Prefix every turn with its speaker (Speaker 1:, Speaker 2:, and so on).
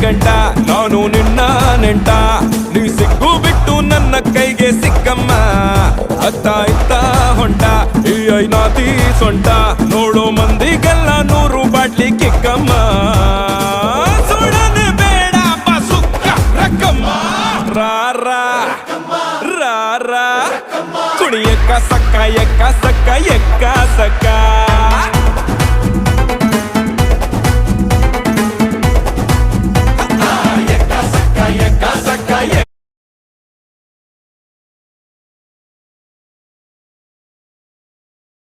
Speaker 1: ಗಂಟ ನಾನು ನಿನ್ನ ನೆಂಟ ನೀ ಸಿಕ್ಕು ಬಿಟ್ಟು ನನ್ನ ಕೈಗೆ ಸಿಕ್ಕಮ್ಮ ಅತ್ತ ಇತ್ತ ಹೊಂಟ ಈ ಐನಾತಿ ಸೊಂಟ ನೋಡೋ ಮಂದಿಗೆಲ್ಲ 100 ಬಾಟ್ಲಿ ಕಿಕ್ಕಮ್ಮ ಸುಡನೆ ಬೇಡ ಸುಕ್ಕ ರಕ್ಕಮ್ಮ ರಾರಾ ರಾರಾ ಕುಣಿಯಕ್ಕ ಸಕ್ಕ ಎಕ್ಕ ಸಕ್ಕ ಎಕ್ಕ ಸಕ್ಕ